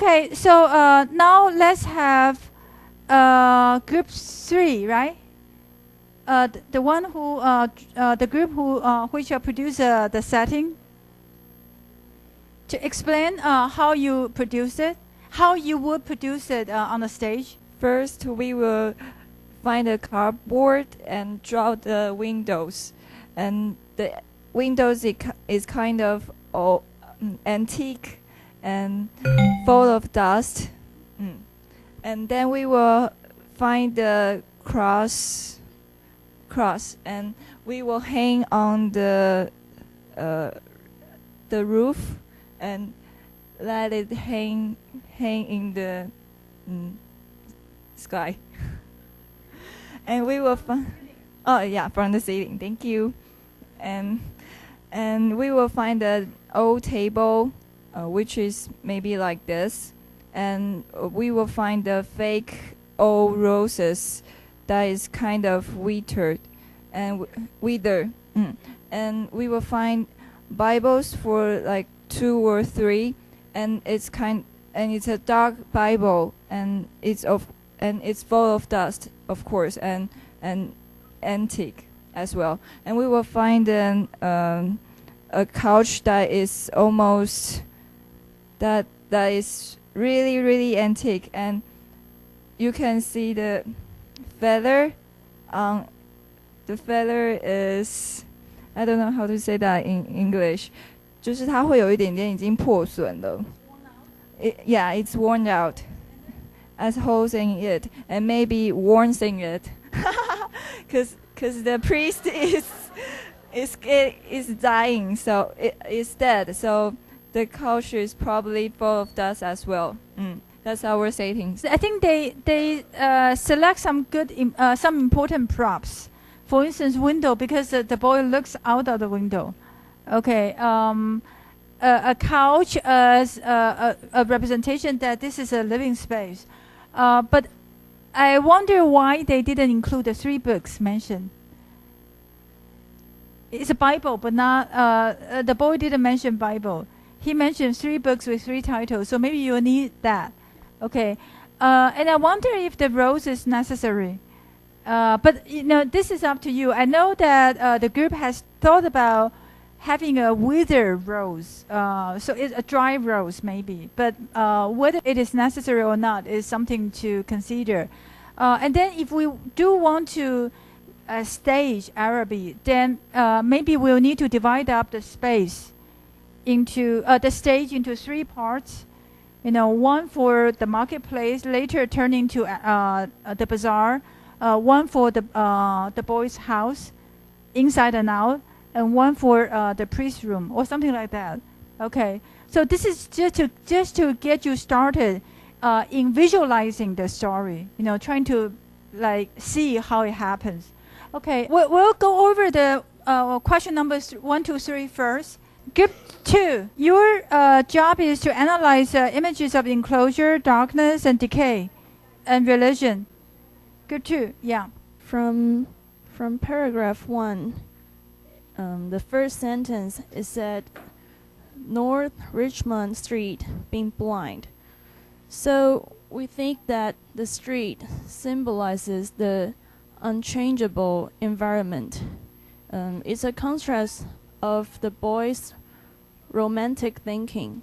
Okay, so now let's have group 3, right? The one who, the group who, which produce the setting. To explain how you produce it, how you would produce it on the stage. First, we will find a cardboard and draw the windows. And the windows is kind of antique and full of dust. And then we will find the cross and we will hang on the roof and let it hang in the sky. And we will find, from the ceiling. Thank you. And we will find an old table, which is maybe like this. And we will find the fake old roses that is kind of withered. And we will find Bibles for like 2 or 3, and it's a dark Bible, and it's full of dust, of course, and antique as well. And we will find a couch that is almost that is really, really antique, and you can see the feather. The feather is, I don't know how to say that in English. 就是它会有一点点已经破损了。Yeah, it's worn out. As holes in it, and maybe worms in it. Because the priest is dying, so it's dead. So the couch is probably full of dust as well. That's our settings. I think they select some good some important props. For instance, window, because the boy looks out of the window. Okay, a couch as a representation that this is a living space. But I wonder why they didn't include the 3 books mentioned. It's a Bible, but not the boy didn't mention Bible. He mentioned 3 books with 3 titles, so maybe you need that. Okay, and I wonder if the rose is necessary. But this is up to you. I know that the group has thought about having a withered rose, so it's a dry rose maybe. But whether it is necessary or not is something to consider. And then if we do want to stage Araby, then maybe we'll need to divide up the space into the stage into 3 parts. One for the marketplace, later turn into the bazaar. One for the boys' house, inside and out, and one for the priest room or something like that. Okay, so this is just to get you started in visualizing the story. Trying to see how it happens. Okay, we'll go over the question numbers 1, 2, 3 first. Group 2, your job is to analyze images of enclosure, darkness, and decay, and religion. Group 2, yeah. From paragraph 1, the first sentence is said, North Richmond Street being blind. So we think that the street symbolizes the unchangeable environment. It's a contrast of the boy's romantic thinking.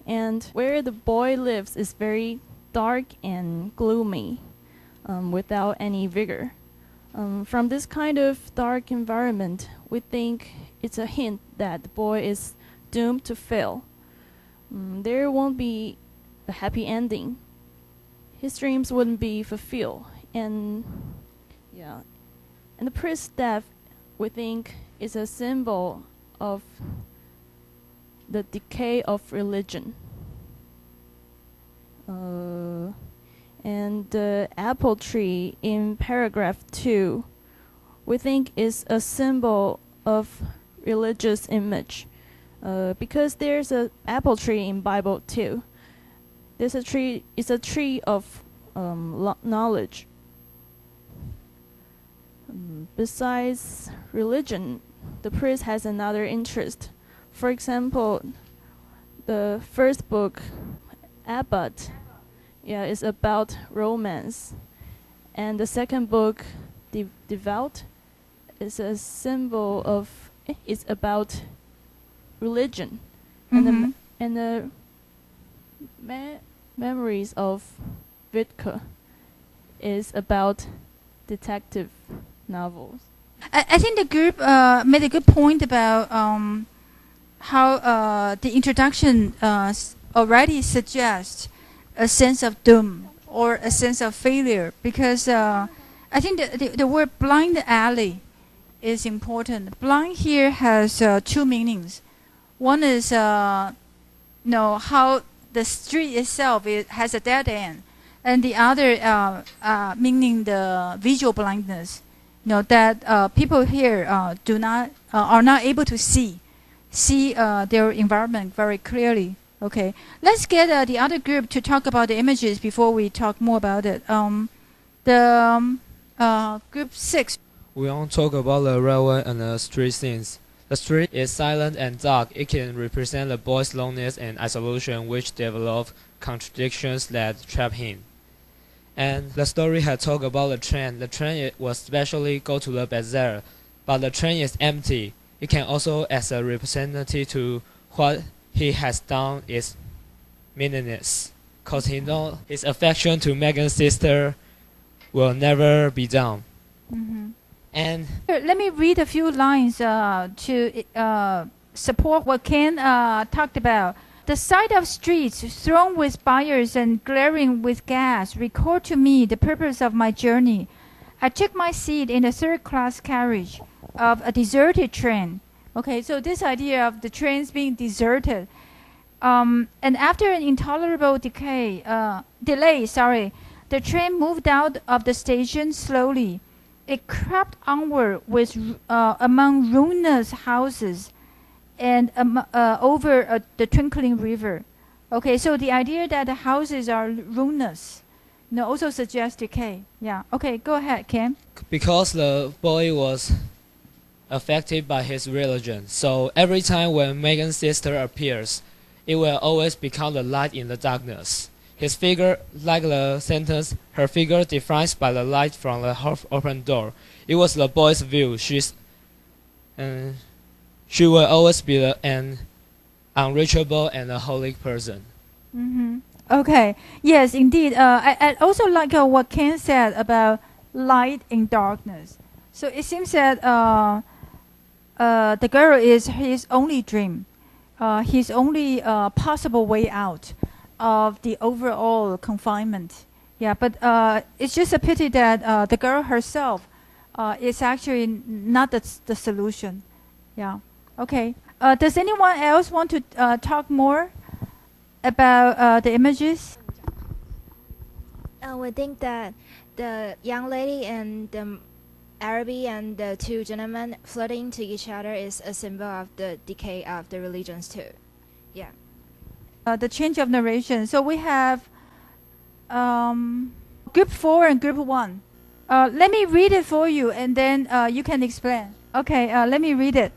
And where the boy lives is very dark and gloomy, without any vigor. From this kind of dark environment, we think it's a hint that the boy is doomed to fail. There won't be a happy ending. His dreams wouldn't be fulfilled. And the priest's death, we think, is a symbol of the decay of religion. And the apple tree in paragraph 2, we think is a symbol of religious image, because there's an apple tree in Bible too. There's a tree. It's a tree of knowledge. Besides religion, the priest has another interest. For example, the first book Abbott. Yeah, it's about romance. And the second book, Devout, is a symbol of, it's about religion. Mm-hmm. And the memories of Wittke is about detective novels. I think the group made a good point about how the introduction already suggests a sense of doom or a sense of failure, because I think the word blind alley is important. Blind here has two meanings. One is how the street itself has a dead end, and the other meaning the visual blindness. That people here are not able to see their environment very clearly. Okay, let's get the other group to talk about the images before we talk more about it. Group 6. We want to talk about the railway and the street scenes. The street is silent and dark. It can represent the boy's loneliness and isolation, which develop contradictions that trap him. And the story had talked about the train. The train was specially go to the bazaar, but the train is empty. It can also as a representative to what he has done is meaningless, cause he knows his affection to Megan's sister will never be done. Mm-hmm. And Here, let me read a few lines to support what Ken talked about. The sight of streets thronged with buyers and glaring with gas recalled to me the purpose of my journey. I took my seat in a third-class carriage of a deserted train. Okay, so this idea of the trains being deserted. And after an intolerable delay, the train moved out of the station slowly. It crept onward with among ruinous houses and over the twinkling river. Okay, so the idea that the houses are ruinous also suggests decay. Yeah. Okay, go ahead, Ken. because the boy was affected by his religion, so every time when Megan's sister appears, it will always become the light in the darkness. His figure, like the sentence, her figure defines by the light from the half-open door. It was the boy's view. She will always be an unreachable and a holy person. Mm-hmm. Okay. Yes, indeed. I also like what Ken said about light in darkness. So it seems that the girl is his only dream, his only possible way out of the overall confinement. Yeah, but it's just a pity that the girl herself is actually not the solution. Yeah. Okay. Does anyone else want to talk more about the images? We think that the young lady and the Araby and the two gentlemen flirting to each other is a symbol of the decay of the religions too. Yeah. The change of narration. So we have group 4 and group 1. Let me read it for you, and then you can explain. Okay, let me read it.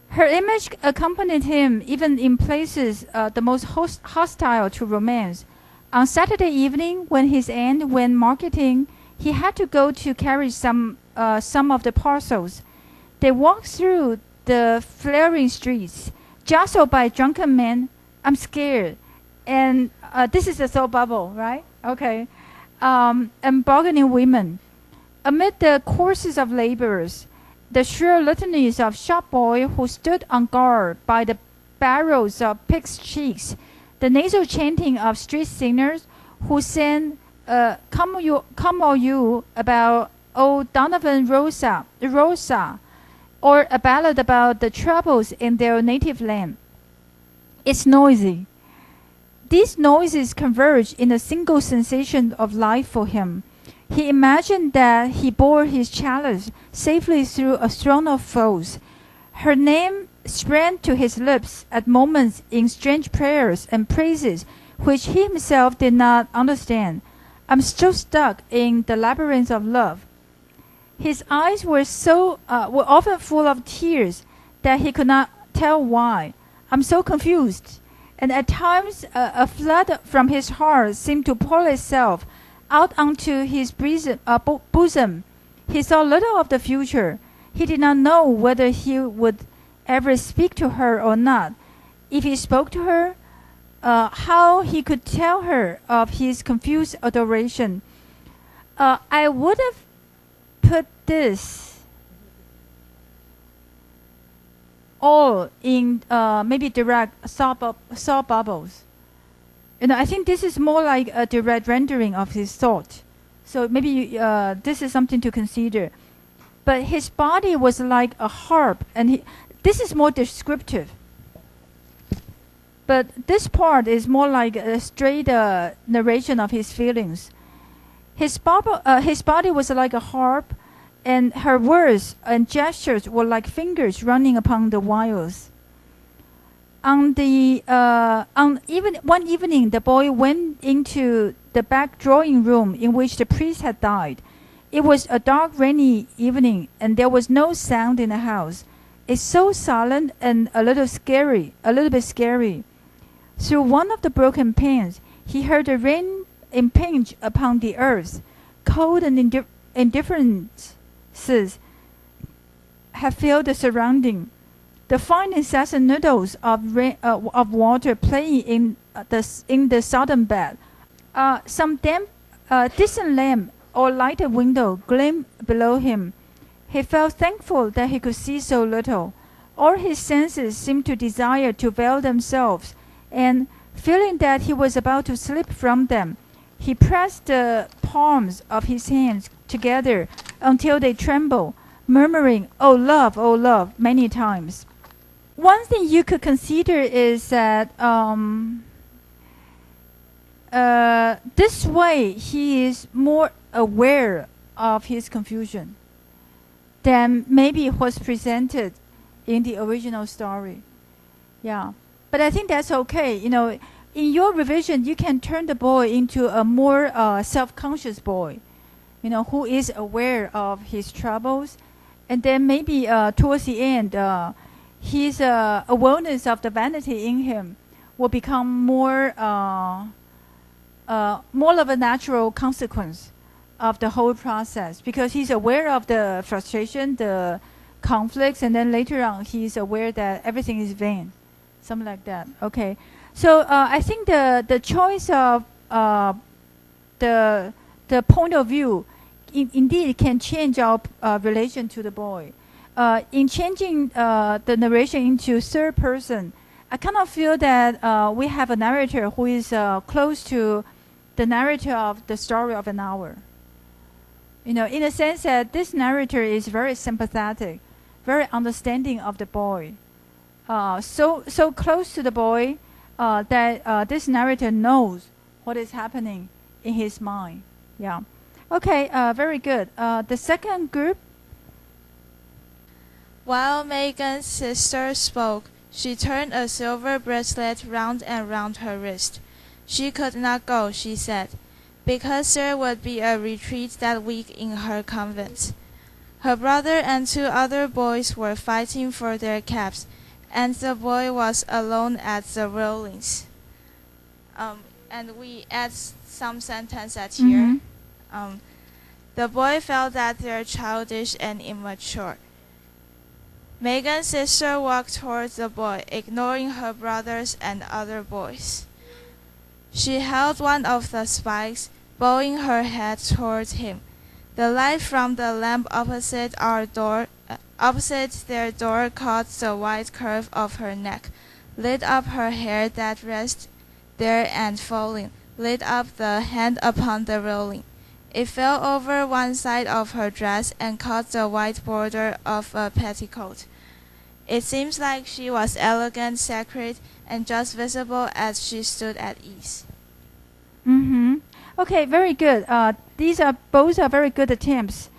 Her image accompanied him even in places the most hostile to romance. On Saturday evening, when his aunt went marketing, he had to go to carry some of the parcels. They walked through the flaring streets, jostled by drunken men. I'm scared. And this is a soap bubble, right? Okay. And bargaining women. Amid the courses of laborers, the shrill litanies of shop boy who stood on guard by the barrels of pigs' cheeks, the nasal chanting of street singers who sang Come all you about old Donovan Rosa, or a ballad about the troubles in their native land. It's noisy. These noises converge in a single sensation of life for him. He imagined that he bore his chalice safely through a throng of foes. Her name sprang to his lips at moments in strange prayers and praises which he himself did not understand. I'm still stuck in the labyrinth of love. His eyes were often full of tears that he could not tell why. I'm so confused. and at times a flood from his heart seemed to pour itself out onto his bosom. He saw little of the future. He did not know whether he would ever speak to her or not. If he spoke to her, how he could tell her of his confused adoration. I would have put this all in maybe direct saw bubbles. I think this is more like a direct rendering of his thought. So maybe this is something to consider. But his body was like a harp, and this is more descriptive. But this part is more like a straight narration of his feelings. His body was like a harp, and her words and gestures were like fingers running upon the wires. One evening, the boy went into the back drawing room in which the priest had died. It was a dark, rainy evening, and there was no sound in the house. It's so silent and a little bit scary. Through one of the broken panes, he heard the rain impinge upon the earth. Cold and indifferences have filled the surrounding. The fine incessant noodles of water playing in the southern bed. Some damp, distant lamp or lighted window gleamed below him. He felt thankful that he could see so little. All his senses seemed to desire to veil themselves, and feeling that he was about to slip from them, he pressed the palms of his hands together until they trembled, murmuring, "Oh love," many times. One thing you could consider is that this way he is more aware of his confusion than maybe was presented in the original story. Yeah, but I think that's okay. In your revision, you can turn the boy into a more self-conscious boy, who is aware of his troubles, and then maybe towards the end, his awareness of the vanity in him will become more of a natural consequence of the whole process, because he's aware of the frustration, the conflicts, and then later on he's aware that everything is vain, something like that. Okay, so I think the choice of the point of view indeed can change our relation to the boy. In changing the narration into third person, I kind of feel that we have a narrator who is close to the narrator of the story of an hour. In a sense that this narrator is very sympathetic, very understanding of the boy. So close to the boy that this narrator knows what is happening in his mind. Yeah. Okay, very good. The second group. While Megan's sister spoke, she turned a silver bracelet round and round her wrist. She could not go, she said, because there would be a retreat that week in her convent. Her brother and 2 other boys were fighting for their caps, and the boy was alone at the railings. And we add some sentence at here. The boy felt that they're childish and immature. Megan's sister walked towards the boy, ignoring her brothers and other boys. She held one of the spikes, bowing her head towards him. The light from the lamp opposite their door caught the white curve of her neck, lit up her hair that rested there and falling, lit up the hand upon the railing. It fell over one side of her dress and caught the white border of a petticoat. It seems like she was elegant, sacred, and just visible as she stood at ease. Okay, very good. These are both very good attempts